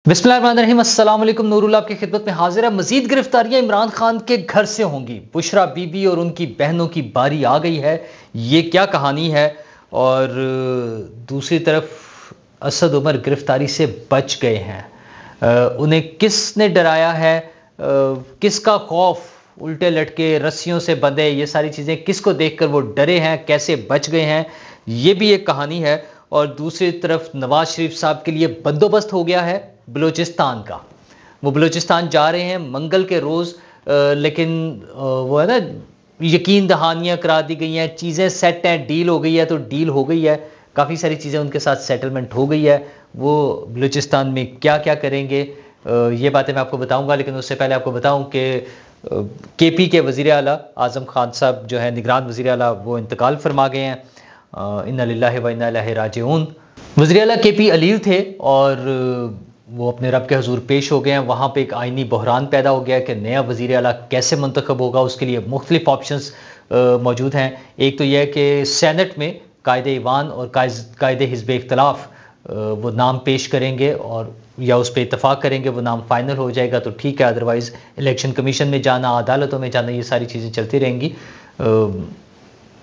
बिस्मिल्लाहिर्रहमानिर्रहीम, अस्सलाम वालेकुम। नूरुल आपकी खिदमत में हाजिर है। मजीद गिरफ्तारियां इमरान खान के घर से होंगी। बुशरा बीबी और उनकी बहनों की बारी आ गई है। ये क्या कहानी है? और दूसरी तरफ असद उमर गिरफ्तारी से बच गए हैं। उन्हें किसने डराया है? किसका खौफ? उल्टे लटके, रस्सियों से बंधे, ये सारी चीज़ें किसको देखकर वो डरे हैं, कैसे बच गए हैं, ये भी एक कहानी है। और दूसरी तरफ नवाज शरीफ साहब के लिए बंदोबस्त हो गया है बलूचिस्तान का। वो बलूचिस्तान जा रहे हैं मंगल के रोज़, लेकिन वो है ना, यकीन दहानियाँ करा दी गई हैं, चीज़ें सेट हैं, डील हो गई है तो डील हो गई है। काफ़ी सारी चीज़ें उनके साथ सेटलमेंट हो गई है। वो बलूचिस्तान में क्या क्या करेंगे, ये बातें मैं आपको बताऊंगा। लेकिन उससे पहले आपको बताऊं कि केपी के वज़ीर आला आज़म खान साहब जो है निगरान वज़ीर आला, वो इंतकाल फरमा गए हैं। इन्ना लिल्लाहि व इन्ना इलैहि राजिऊन। वज़ीर आला केपी अलील थे और वो अपने रब के हजूर पेश हो गए हैं। वहाँ पे एक आइनी बहरान पैदा हो गया कि नया वज़ीर आला कैसे मुंतखब होगा। उसके लिए मुख्तलिफ ऑप्शंस मौजूद हैं। एक तो यह है कि सेनेट में कायदे ईवान और कायदे हिज़्ब इख्तिलाफ वो नाम पेश करेंगे और या उस पर इतफाक़ करेंगे, वो नाम फाइनल हो जाएगा तो ठीक है। अदरवाइज़ इलेक्शन कमीशन में जाना, अदालतों में जाना, ये सारी चीज़ें चलती रहेंगी।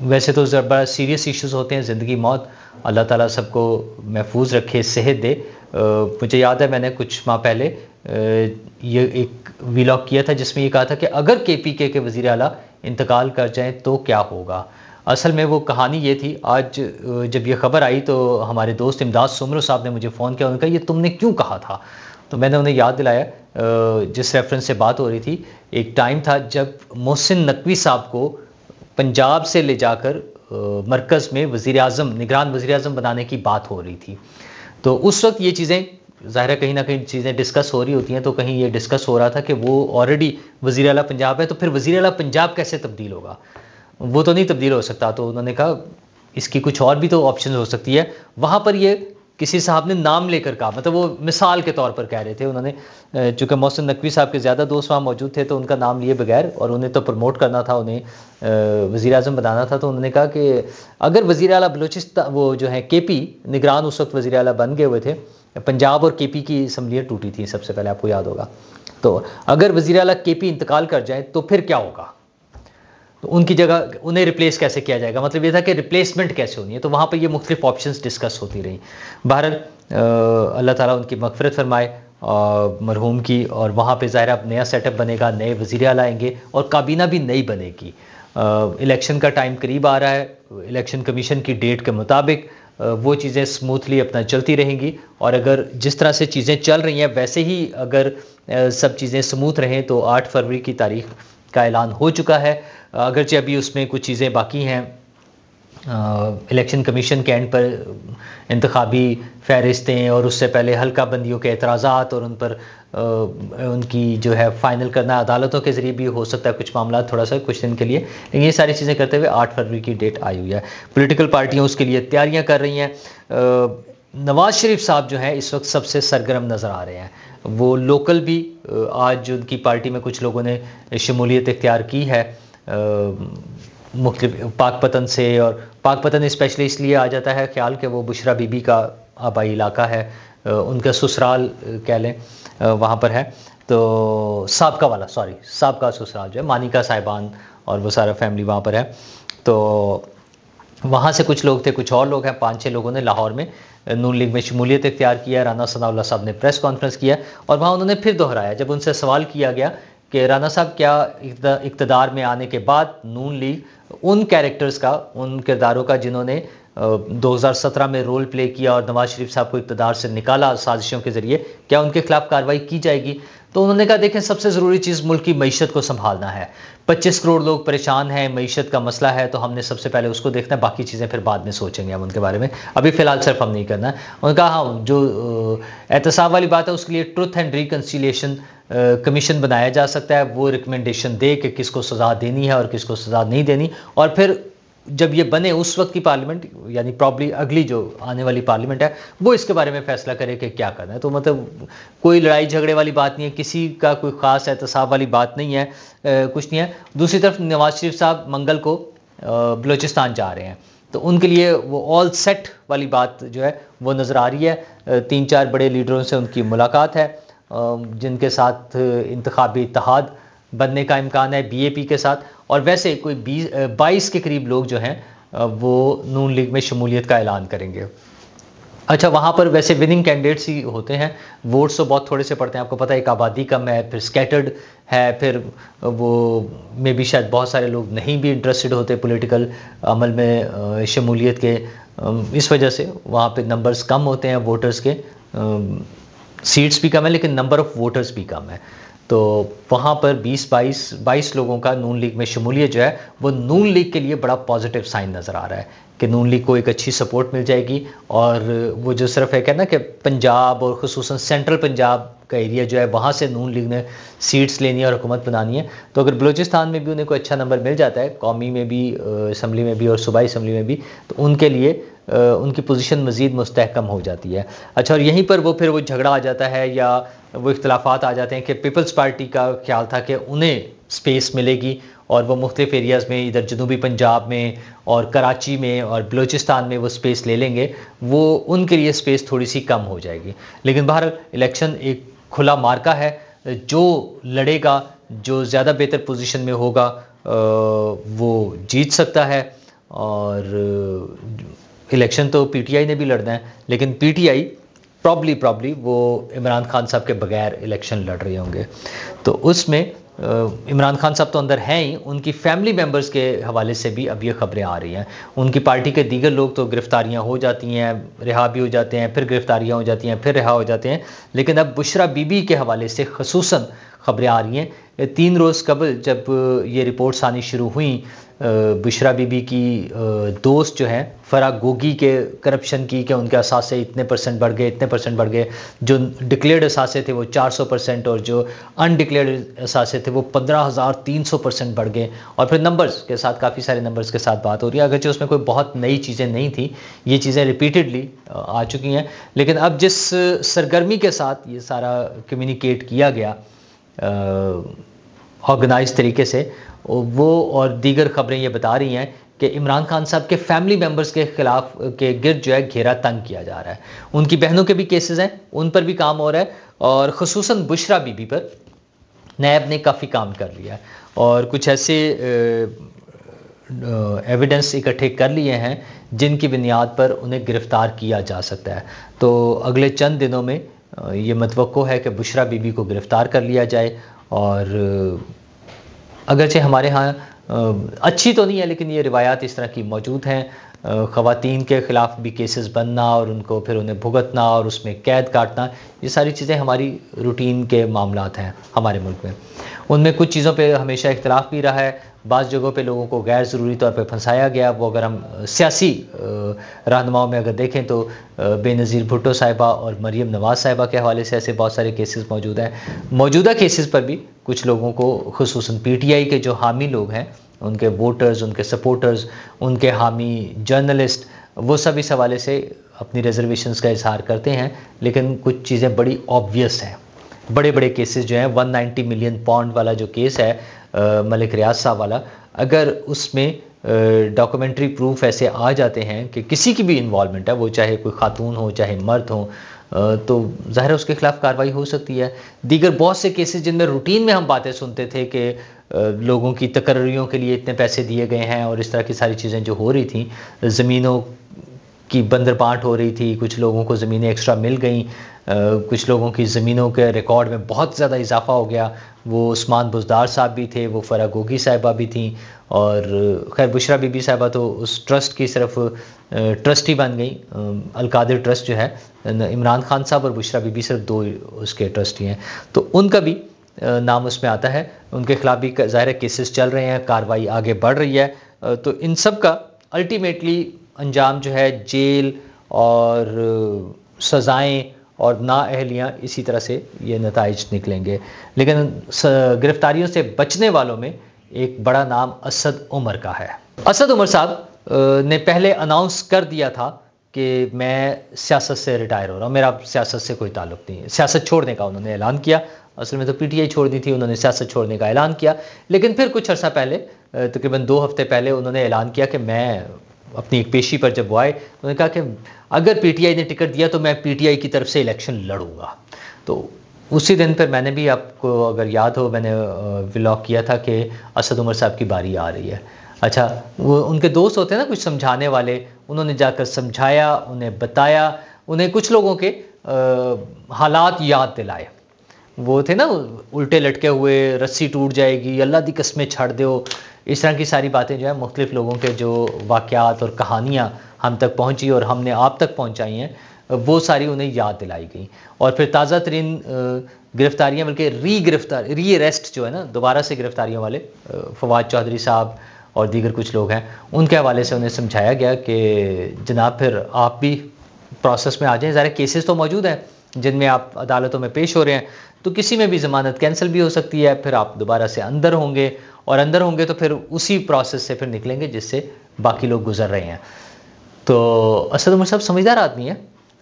वैसे तो बड़ा सीरियस इश्यूज़ होते हैं, ज़िंदगी मौत। अल्लाह ताला सबको महफूज रखे, सेहत दे। मुझे याद है मैंने कुछ माह पहले ये एक व्लॉग किया था जिसमें ये कहा था कि अगर केपीके के वज़ीर आला इंतकाल कर जाएं तो क्या होगा। असल में वो कहानी ये थी। आज जब ये खबर आई तो हमारे दोस्त इमदाद सुमरो साहब ने मुझे फ़ोन किया। उन्होंने कहा ये तुमने क्यों कहा था? तो मैंने उन्हें याद दिलाया जिस रेफरेंस से बात हो रही थी। एक टाइम था जब मोहसिन नकवी साहब को पंजाब से ले जाकर मरकज़ में वज़ीर आज़म, निगरान वज़ीर आज़म बनाने की बात हो रही थी। तो उस वक्त ये चीज़ें ज़ाहिर है कहीं ना कहीं चीज़ें डिस्कस हो रही होती हैं। तो कहीं ये डिस्कस हो रहा था कि वो ऑलरेडी वज़ीर आला पंजाब है, तो फिर वज़ीर आला पंजाब कैसे तब्दील होगा? वो तो नहीं तब्दील हो सकता। तो उन्होंने कहा इसकी कुछ और भी तो ऑप्शन हो सकती है। वहाँ पर ये किसी साहब ने नाम लेकर कहा, मतलब वो मिसाल के तौर पर कह रहे थे। उन्होंने चूँकि मोहसिन नकवी साहब के ज़्यादा दोस्त वहाँ मौजूद थे तो उनका नाम लिए बगैर, और उन्हें तो प्रमोट करना था, उन्हें वज़ीर आज़म बनाना था। तो उन्होंने कहा कि अगर वज़ीर आला बलूचिस्तान, वो जो है केपी निगरान उस वक्त वज़ीर आला बन गए हुए थे। पंजाब और केपी की असम्बलियाँ टूटी थी सबसे पहले, आपको याद होगा। तो अगर वज़ीर आला केपी इंतकाल कर जाए तो फिर क्या होगा? तो उनकी जगह उन्हें रिप्लेस कैसे किया जाएगा? मतलब ये था कि रिप्लेसमेंट कैसे होनी है। तो वहाँ पर ये मुख्तलिफ ऑप्शंस डिस्कस होती रही। बहरहाल अल्लाह ताला उनकी मग़फ़िरत फरमाए मरहूम की। और वहाँ पे ज़ाहिर अब नया सेटअप बनेगा, नए वज़ीर आला आएंगे और काबीना भी नई बनेगी। इलेक्शन का टाइम करीब आ रहा है। इलेक्शन कमीशन की डेट के मुताबिक वो चीज़ें स्मूथली अपना चलती रहेंगी। और अगर जिस तरह से चीज़ें चल रही हैं वैसे ही अगर सब चीज़ें स्मूथ रहें तो 8 फरवरी की तारीख का ऐलान हो चुका है। अगरचे अभी उसमें कुछ चीज़ें बाकी हैं। इलेक्शन कमीशन के एंड पर इंतखाबी फ़हरिस्तें और उससे पहले हल्का बंदियों के एतराज़ात और उन पर उनकी जो है फ़ाइनल करना अदालतों के ज़रिए भी हो सकता है, कुछ मामला थोड़ा सा कुछ दिन के लिए। लेकिन ये सारी चीज़ें करते हुए 8 फरवरी की डेट आई हुई है। पॉलिटिकल पार्टियाँ उसके लिए तैयारियाँ कर रही हैं। नवाज शरीफ साहब जो है इस वक्त सबसे सरगर्म नज़र आ रहे हैं। वो लोकल भी आज उनकी पार्टी में कुछ लोगों ने शमूलियत इख्तियार की है मुख्तलिफ पाकपतन से। और पाकपतन स्पेशली इसलिए आ जाता है ख्याल कि वो बुशरा बीबी का आबाई इलाका है, उनका ससुराल कह लें वहाँ पर है। तो साबका ससुराल जो है, मानिका साहिबान और वो सारा फैमिली वहाँ पर है। तो वहाँ से कुछ लोग थे, कुछ और लोग हैं, 5-6 लोगों ने लाहौर में नून लीग में शमूलियत इख्तियार किया। राना सनाउल्लाह साहब ने प्रेस कॉन्फ्रेंस किया और वहाँ उन्होंने फिर दोहराया, जब उनसे सवाल किया गया कि राना साहब क्या इक़्तिदार में आने के बाद नून लीग उन कैरेक्टर्स का, उन किरदारों का जिन्होंने 2017 में रोल प्ले किया और नवाज शरीफ साहब को इक़्तिदार से निकाला साजिशों के ज़रिए, क्या उनके खिलाफ कार्रवाई की जाएगी? तो उन्होंने कहा देखें, सबसे ज़रूरी चीज़ मुल्क की मईशत को संभालना है। 25 करोड़ लोग परेशान हैं, मईशत का मसला है, तो हमने सबसे पहले उसको देखना है, बाकी चीज़ें फिर बाद में सोचेंगे हम उनके बारे में। अभी फ़िलहाल सिर्फ हम नहीं करना है। उन्होंने कहा हाँ, जो एहतसाब वाली बात है उसके लिए ट्रुथ एंड रिकन्सिलिएशन कमीशन बनाया जा सकता है। वो रिकमेंडेशन दे कि किसको सज़ा देनी है और किसको सज़ा नहीं देनी। और फिर जब ये बने उस वक्त की पार्लियामेंट, यानी प्रॉब्ली अगली जो आने वाली पार्लियामेंट है, वो इसके बारे में फ़ैसला करे कि क्या करना है। तो मतलब कोई लड़ाई झगड़े वाली बात नहीं है, किसी का कोई ख़ास एहतसाब वाली बात नहीं है, कुछ नहीं है। दूसरी तरफ नवाज शरीफ साहब मंगल को बलूचिस्तान जा रहे हैं। तो उनके लिए वो ऑल सेट वाली बात जो है वो नज़र आ रही है। 3-4 बड़े लीडरों से उनकी मुलाकात है, जिनके साथ इंतखाबी इत्तेहाद बनने का इम्कान है बीएपी के साथ, और वैसे कोई 22 के करीब लोग जो हैं वो नून लीग में शमूलियत का ऐलान करेंगे। अच्छा, वहाँ पर वैसे विनिंग कैंडिडेट्स ही होते हैं, वोट्स तो बहुत थोड़े से पड़ते हैं, आपको पता है, एक आबादी कम है, फिर स्कैटर्ड है, फिर वो में भी शायद बहुत सारे लोग नहीं भी इंटरेस्टेड होते पॉलिटिकल अमल में शमूलियत के, इस वजह से वहाँ पे नंबर्स कम होते हैं वोटर्स के, सीट्स भी कम है लेकिन नंबर ऑफ़ वोटर्स भी कम है। तो वहाँ पर 22 लोगों का नून लीग में शमूलियत जो है वो नून लीग के लिए बड़ा पॉजिटिव साइन नज़र आ रहा है कि नून लीग को एक अच्छी सपोर्ट मिल जाएगी। और वो जो सिर्फ है कहना कि पंजाब और ख़ुसूसन सेंट्रल पंजाब का एरिया जो है वहाँ से नून लीग ने सीट्स लेनी है और हुकूमत बनानी है, तो अगर बलूचिस्तान में भी उन्हें कोई अच्छा नंबर मिल जाता है, कौमी में भी, असम्बली में भी और सूबाई असम्बली में भी, तो उनके लिए उनकी पोजीशन मज़ीद मुस्तहकम हो जाती है। अच्छा, और यहीं पर फिर वो झगड़ा आ जाता है या वो इख्तलाफात आ जाते हैं कि पीपल्स पार्टी का ख्याल था कि उन्हें स्पेस मिलेगी और वो मुख्तलिफ एरियाज़ में, इधर जनूबी पंजाब में और कराची में और बलूचिस्तान में वो स्पेस ले लेंगे, वो उनके लिए स्पेस थोड़ी सी कम हो जाएगी। लेकिन बहरहाल इलेक्शन एक खुला मार्का है, जो लड़ेगा, जो ज़्यादा बेहतर पोजीशन में होगा वो जीत सकता है। और इलेक्शन तो पीटीआई ने भी लड़ना है, लेकिन पीटीआई प्रॉब्ली वो इमरान खान साहब के बगैर इलेक्शन लड़ रहे होंगे, तो उसमें इमरान खान साहब तो अंदर हैं ही, उनकी फैमिली मेंबर्स के हवाले से भी अब ये खबरें आ रही हैं। उनकी पार्टी के दीगर लोग तो गिरफ्तारियां हो जाती हैं, रिहा भी हो जाते हैं, फिर गिरफ्तारियां हो जाती हैं, फिर रिहा हो जाते हैं, लेकिन अब बुशरा बीबी के हवाले से खसूसन खबरें आ रही हैं। 3 रोज़ कबल जब ये रिपोर्ट्स आनी शुरू हुई, बुशरा बीबी की दोस्त जो हैं फरा गोगी के करप्शन की, कि उनके असासे इतने % बढ़ गए, इतने % बढ़ गए, जो डिक्लेयर्ड असासे थे वो 400% और जो अनडिक्लेयर्ड असासे थे वो 15,300% बढ़ गए। और फिर नंबर्स के साथ, काफ़ी सारे नंबर्स के साथ बात हो रही है, अगरचे उसमें कोई बहुत नई चीज़ें नहीं थी, ये चीज़ें रिपीटेडली आ चुकी हैं, लेकिन अब जिस सरगर्मी के साथ ये सारा कम्युनिकेट किया गया ऑर्गेनाइज तरीके से, वो और दीगर खबरें ये बता रही हैं कि इमरान खान साहब के फैमिली मेंबर्स के खिलाफ के गिर्द जो है घेरा तंग किया जा रहा है। उनकी बहनों के भी केसेस हैं, उन पर भी काम हो रहा है, और ख़ुसूसन बुशरा बीबी पर नैब ने काफ़ी काम कर लिया है और कुछ ऐसे एविडेंस इकट्ठे कर लिए हैं जिनकी बुनियाद पर उन्हें गिरफ़्तार किया जा सकता है। तो अगले चंद दिनों में ये मतवक्को है कि बुशरा बीबी को गिरफ़्तार कर लिया जाए। और अगरचे हमारे यहाँ अच्छी तो नहीं है, लेकिन ये रिवायात इस तरह की मौजूद हैं, ख़वातीन के ख़िलाफ़ भी केसेस बनना और उनको फिर उन्हें भुगतना और उसमें कैद काटना, ये सारी चीज़ें हमारी रूटीन के मामलात हैं हमारे मुल्क में। उनमें कुछ चीज़ों पे हमेशा इख्तलाफ भी रहा है, बाज़ जगहों पे लोगों को गैर ज़रूरी तौर पे फंसाया गया। वो अगर हम सियासी रहनुमाओं में अगर देखें तो बेनज़ीर भुट्टो साहिबा और मरीम नवाज़ साहिबा के हवाले से ऐसे बहुत सारे केसेस मौजूद हैं। मौजूदा केसेस पर भी कुछ लोगों को, खुसूसन पीटीआई के जो हामी लोग हैं, उनके वोटर्स, उनके सपोर्टर्स, उनके हामी जर्नलिस्ट, वो सब इस हवाले से अपनी रिजर्वेशंस का इजहार करते हैं। लेकिन कुछ चीज़ें बड़ी ऑब्वियस हैं, बड़े बड़े केसेस जो हैं, 190 मिलियन पाउंड वाला जो केस है मलिक रियाज साहब वाला, अगर उसमें डॉक्यूमेंट्री प्रूफ ऐसे आ जाते हैं कि किसी की भी इन्वॉल्वमेंट है, वो चाहे कोई खातून हो चाहे मर्द हो, तो ज़ाहिर है उसके खिलाफ कार्रवाई हो सकती है। दीगर बहुत से केसेस जिनमें रूटीन में हम बातें सुनते थे कि लोगों की तकर्रियों के लिए इतने पैसे दिए गए हैं और इस तरह की सारी चीज़ें जो हो रही थी, ज़मीनों की बंदरबांट हो रही थी, कुछ लोगों को ज़मीनें एक्स्ट्रा मिल गई, कुछ लोगों की ज़मीनों के रिकॉर्ड में बहुत ज़्यादा इजाफा हो गया। वो उस्मान बुज़दार साहब भी थे, वो फरा गोगी साहिबा भी थी, और खैर बुशरा बीबी साहिबा तो उस ट्रस्ट की सिर्फ ट्रस्टी बन गई। अलकादिर ट्रस्ट जो है, इमरान खान साहब और बुशरा बीबी सिर्फ 2 उसके ट्रस्टी हैं, तो उनका भी नाम उसमें आता है। उनके खिलाफ भी ज़ाहिर केसेस चल रहे हैं, कार्रवाई आगे बढ़ रही है। तो इन सब का अल्टीमेटली अंजाम जो है जेल और सज़ाएँ और नाअहलियाँ, इसी तरह से ये नताइज निकलेंगे। लेकिन गिरफ्तारियों से बचने वालों में एक बड़ा नाम असद उमर का है। असद उमर साहब ने पहले अनाउंस कर दिया था कि मैं सियासत से रिटायर हो रहा हूँ, मेरा सियासत से कोई ताल्लुक़ नहीं है। सियासत छोड़ने का उन्होंने ऐलान किया, असल में तो पीटीआई छोड़नी थी, उन्होंने सियासत छोड़ने का ऐलान किया। लेकिन फिर कुछ अर्सा पहले, तकरीबन 2 हफ्ते पहले, उन्होंने ऐलान किया कि मैं अपनी एक पेशी पर जब वो आए, उन्होंने कहा कि अगर पीटीआई ने टिकट दिया तो मैं पीटीआई की तरफ से इलेक्शन लड़ूंगा। तो उसी दिन पर मैंने भी, आपको अगर याद हो, मैंने व्लॉग किया था कि असद उमर साहब की बारी आ रही है। अच्छा, वो उनके दोस्त होते हैं ना कुछ समझाने वाले, उन्होंने जाकर समझाया, उन्हें बताया, उन्हें कुछ लोगों के हालात याद दिलाए। वो थे ना उल्टे लटके हुए, रस्सी टूट जाएगी, अल्लाह दी कसमें छड़ दो, इस तरह की सारी बातें जो है मुख्तलिफ लोगों के जो वाक़यात और कहानियाँ हम तक पहुँची और हमने आप तक पहुँचाई हैं, वो सारी उन्हें याद दिलाई गई। और फिर ताज़ा तरीन गिरफ्तारियाँ, बल्कि री अरेस्ट जो है ना, दोबारा से गिरफ्तारियों वाले फवाद चौधरी साहब और दीगर कुछ लोग हैं, उनके हवाले से उन्हें समझाया गया कि जनाब फिर आप भी प्रोसेस में आ जाएं। ज़ाहिर केसेस तो मौजूद हैं जिनमें आप अदालतों में पेश हो रहे हैं, तो किसी में भी ज़मानत कैंसिल भी हो सकती है, फिर आप दोबारा से अंदर होंगे, और अंदर होंगे तो फिर उसी प्रोसेस से फिर निकलेंगे जिससे बाकी लोग गुजर रहे हैं। तो असद उमर साहब समझदार आदमी है,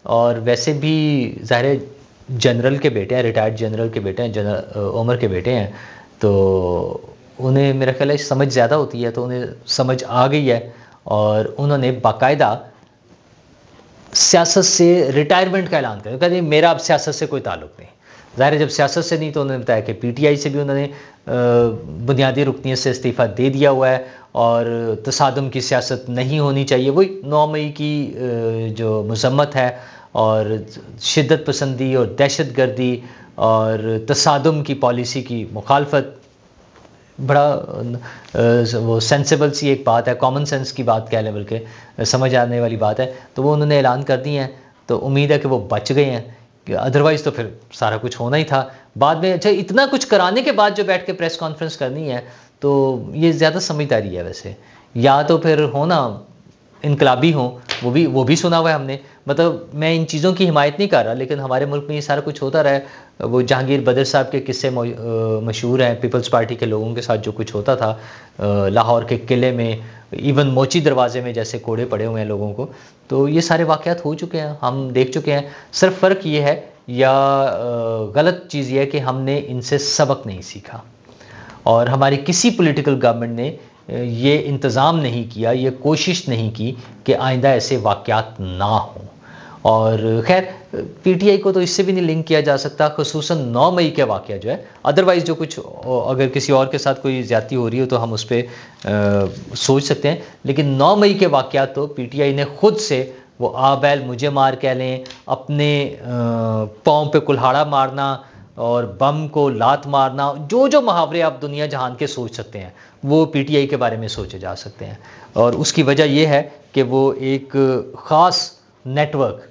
और वैसे भी ज़ाहिर जनरल के बेटे हैं, रिटायर्ड जनरल के बेटे हैं, जनरल उमर के बेटे हैं, तो उन्हें मेरा ख्याल है समझ ज़्यादा होती है, तो उन्हें समझ आ गई है, और उन्होंने बाकायदा सियासत से रिटायरमेंट का ऐलान किया। कहते मेरा अब सियासत से कोई ताल्लुक नहीं। ज़ाहिर जब सियासत से नहीं, तो उन्होंने बताया कि पीटीआई से भी उन्होंने बुनियादी रुकनीत से इस्तीफ़ा दे दिया हुआ है, और तसादुम की सियासत नहीं होनी चाहिए। वही 9 मई की जो मज़म्मत है, और शिद्दत पसंदी और दहशत गर्दी और तसादुम की पॉलिसी की मुखालफत, बड़ा वो सेंसिबल सी एक बात है, कॉमन सेंस की बात कह लें, बल्कि समझ आने वाली बात है। तो वो उन्होंने ऐलान कर दी हैं, तो उम्मीद है कि वो बच गए हैं, अदरवाइज़ तो फिर सारा कुछ होना ही था बाद में। अच्छा, इतना कुछ कराने के बाद जो बैठ के प्रेस कॉन्फ्रेंस करनी है, तो ये ज़्यादा समझदारी है वैसे। या तो फिर होना इनकलाबी हों, वो भी सुना हुआ है हमने। मतलब मैं इन चीज़ों की हिमायत नहीं कर रहा, लेकिन हमारे मुल्क में ये सारा कुछ होता रहा है। वो जहांगीर बदर साहब के किस्से मशहूर हैं, पीपल्स पार्टी के लोगों के साथ जो कुछ होता था लाहौर के किले में, इवन मोची दरवाजे में जैसे कोड़े पड़े हुए हैं लोगों को। तो ये सारे वाक़यात हो चुके हैं, हम देख चुके हैं। सिर्फ फ़र्क ये है, या गलत चीज़ ये है कि हमने इनसे सबक नहीं सीखा, और हमारी किसी पॉलिटिकल गवर्नमेंट ने ये इंतज़ाम नहीं किया, ये कोशिश नहीं की कि आइंदा ऐसे वाक़यात ना हों। और खैर पीटीआई को तो इससे भी नहीं लिंक किया जा सकता, खुसूसन 9 मई के वाक़या जो है। अदरवाइज़ जो कुछ अगर किसी और के साथ कोई ज़्यादती हो रही हो तो हम उस पर सोच सकते हैं, लेकिन 9 मई के वाक़यात तो पीटीआई ने ख़ुद से, वो आ बैल मुझे मार कह लें, अपने पाँव पे कुल्हाड़ा मारना और बम को लात मारना, जो जो मुहावरे आप दुनिया जहान के सोच सकते हैं, वो पीटीआई के बारे में सोचे जा सकते हैं। और उसकी वजह यह है कि वो एक ख़ास नेटवर्क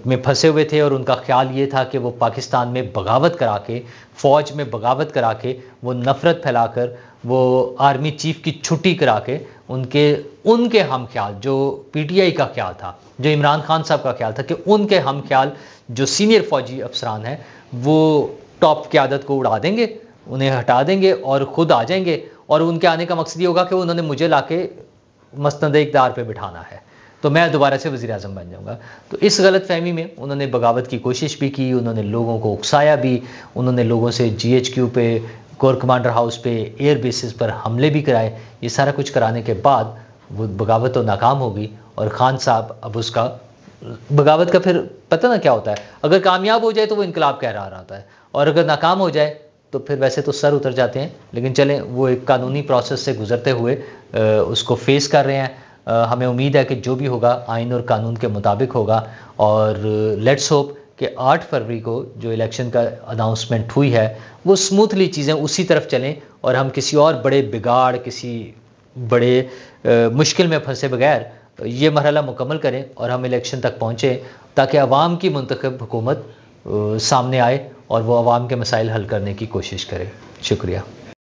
में फंसे हुए थे, और उनका ख्याल ये था कि वो पाकिस्तान में बगावत करा के, फ़ौज में बगावत करा के, वो नफ़रत फैलाकर, वो आर्मी चीफ़ की छुट्टी करा के, उनके हम ख्याल, जो पीटीआई का ख्याल था, जो इमरान खान साहब का ख्याल था कि उनके हम ख्याल जो सीनियर फ़ौजी अफसरान हैं, वो टॉप क़यादत को उड़ा देंगे, उन्हें हटा देंगे और ख़ुद आ जाएंगे। और उनके आने का मकसद ये होगा कि उन्होंने मुझे लाके मसनद-ए-इक़्तिदार पे बिठाना है, तो मैं दोबारा से वज़ीर-ए-आज़म बन जाऊँगा। तो इस गलतफ़हमी में उन्होंने बगावत की कोशिश भी की, उन्होंने लोगों को उकसाया भी, उन्होंने लोगों से GHQ पे, कोर कमांडर हाउस पे, एयर बेसिस पर हमले भी कराए। ये सारा कुछ कराने के बाद वो बगावत तो नाकाम हो गई, और ख़ान साहब अब उसका बगावत का फिर पता ना क्या होता है, अगर कामयाब हो जाए तो वो इनकलाब कह रहा होता है, और अगर नाकाम हो जाए तो फिर वैसे तो सर उतर जाते हैं। लेकिन चलें, वो एक कानूनी प्रोसेस से गुजरते हुए उसको फेस कर रहे हैं। हमें उम्मीद है कि जो भी होगा आइन और कानून के मुताबिक होगा, और लेट्स होप कि 8 फरवरी को जो इलेक्शन का अनाउंसमेंट हुई है, वो स्मूथली चीज़ें उसी तरफ चलें, और हम किसी और बड़े बिगाड़, किसी बड़े मुश्किल में फंसे बगैर ये मरहला मुकम्मल करें, और हम इलेक्शन तक पहुँचें, ताकि अवाम की मुंतखब हुकूमत सामने आए और वो अवाम के मसाइल हल करने की कोशिश करे। शुक्रिया।